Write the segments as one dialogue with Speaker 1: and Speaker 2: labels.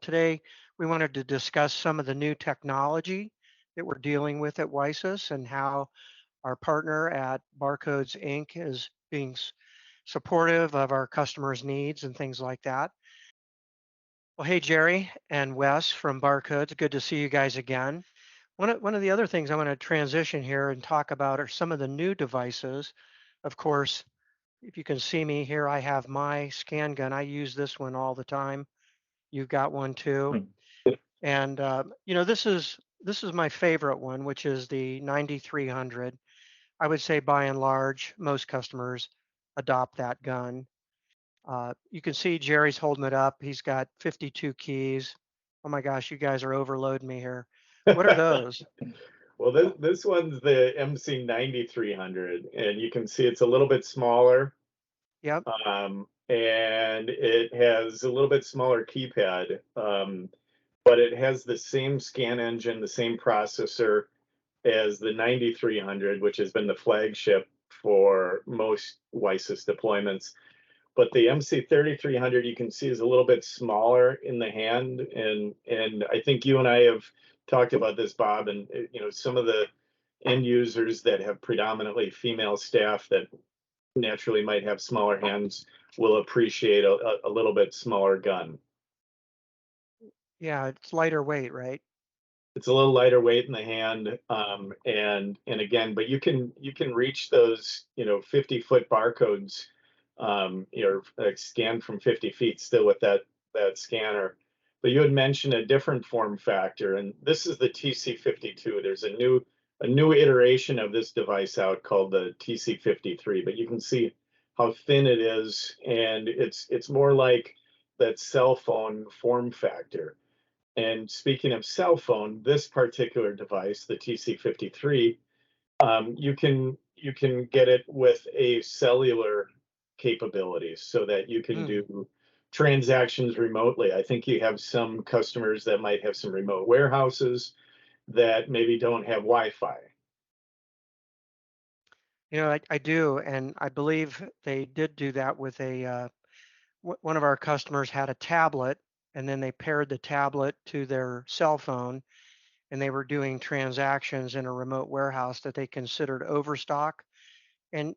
Speaker 1: Today, we wanted to discuss some of the new technology that we're dealing with at WiSys and how our partner at Barcodes Inc. is being supportive of our customers' needs and things like that. Well, hey, Gerry and Wes from Barcodes, good to see you guys again. One of the other things I want to transition here and talk about are some of the new devices. Of course, if you can see me here, I have my scan gun. I use this one all the time. You've got one too. And this is my favorite one, which is the 9300. I would say by and large, most customers adopt that gun. You can see Gerry's holding it up. He's got 52 keys. Oh my gosh, you guys are overloading me here. What are those?
Speaker 2: Well, this one's the MC 9300, and you can see it's a little bit smaller,
Speaker 1: Yep.
Speaker 2: and it has a little bit smaller keypad, but it has the same scan engine, the same processor as the 9300, which has been the flagship for most WiSys deployments. But the MC 3300 you can see is a little bit smaller in the hand, and I think you and I have talked about this, Bob, and some of the end users that have predominantly female staff that naturally might have smaller hands will appreciate a little bit smaller gun.
Speaker 1: Yeah, it's lighter weight, right?
Speaker 2: It's a little lighter weight in the hand, and again, but you can reach those 50-foot barcodes, like scan from 50 feet still with that scanner. But you had mentioned a different form factor, and this is the TC52. There's a new iteration of this device out called the TC53, but you can see how thin it is, and it's more like that cell phone form factor. And speaking of cell phone, this particular device, the TC53, you can get it with a cellular capability so that you can do transactions remotely. I think you have some customers that might have some remote warehouses that maybe don't have Wi-Fi.
Speaker 1: I do, and I believe they did do that with one of our customers had a tablet, and then they paired the tablet to their cell phone, and they were doing transactions in a remote warehouse that they considered overstock. And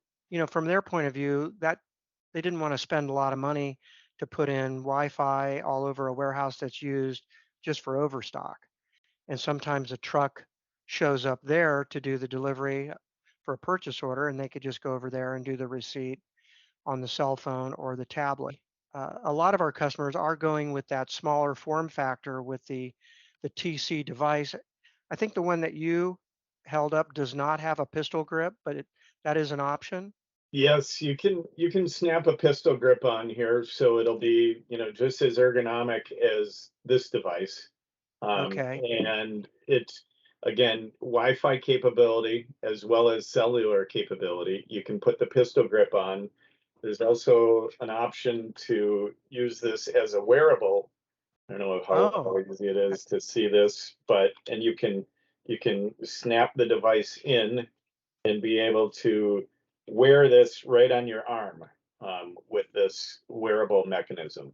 Speaker 1: from their point of view, that they didn't want to spend a lot of money to put in Wi-Fi all over a warehouse that's used just for overstock. And sometimes a truck shows up there to do the delivery for a purchase order, and they could just go over there and do the receipt on the cell phone or the tablet. A lot of our customers are going with that smaller form factor with the TC device. I think the one that you held up does not have a pistol grip, but that is an option.
Speaker 2: Yes, you can snap a pistol grip on here, so it'll be just as ergonomic as this device.
Speaker 1: Okay.
Speaker 2: And it's, again, Wi-Fi capability as well as cellular capability. You can put the pistol grip on. There's also an option to use this as a wearable. I don't know how easy it is to see this, and you can snap the device in and be able to wear this right on your arm, with this wearable mechanism.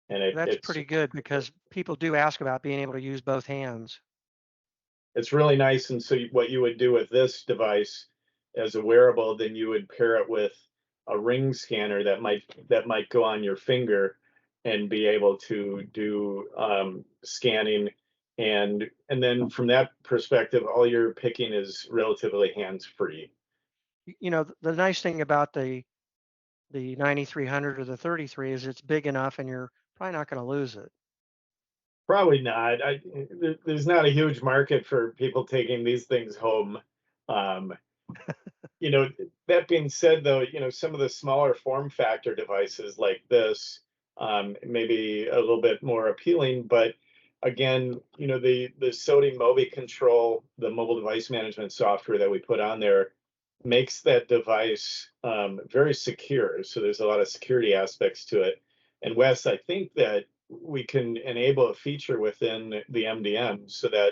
Speaker 2: And
Speaker 1: That's pretty good because people do ask about being able to use both hands.
Speaker 2: it's really nice. And so what you would do with this device as a wearable, then you would pair it with a ring scanner that might go on your finger and be able to do scanning. And then from that perspective, all you're picking is relatively hands-free.
Speaker 1: The nice thing about the 9300 or the 33 is it's big enough and you're probably not going to lose it.
Speaker 2: Probably not. There's not a huge market for people taking these things home. Um, that being said, though, some of the smaller form factor devices like this, maybe a little bit more appealing. But again, the SOTI Mobi Control, the mobile device management software that we put on there, makes that device very secure. So there's a lot of security aspects to it. And Wes, I think that we can enable a feature within the MDM so that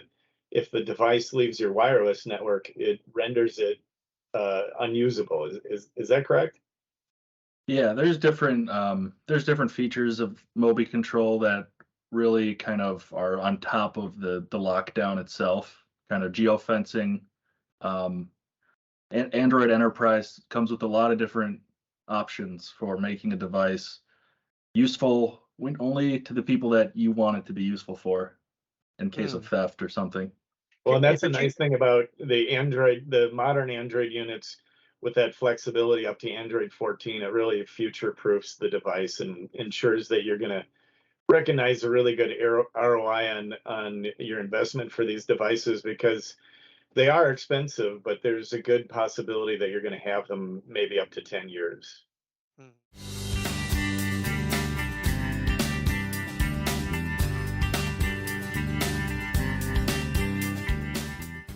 Speaker 2: if the device leaves your wireless network, it renders it unusable. Is that correct?
Speaker 3: Yeah, there's different features of Mobi Control that really kind of are on top of the lockdown itself, kind of geofencing. Um, and Android Enterprise comes with a lot of different options for making a device useful when only to the people that you want it to be useful for in case of
Speaker 1: Hmm.
Speaker 3: theft or something.
Speaker 2: Well, and that's the
Speaker 1: But you,
Speaker 2: nice thing about the modern Android units with that flexibility up to Android 14. It really future proofs the device and ensures that you're going to recognize a really good ROI on your investment for these devices, because they are expensive, but there's a good possibility that you're going to have them maybe up to 10 years.
Speaker 1: hmm.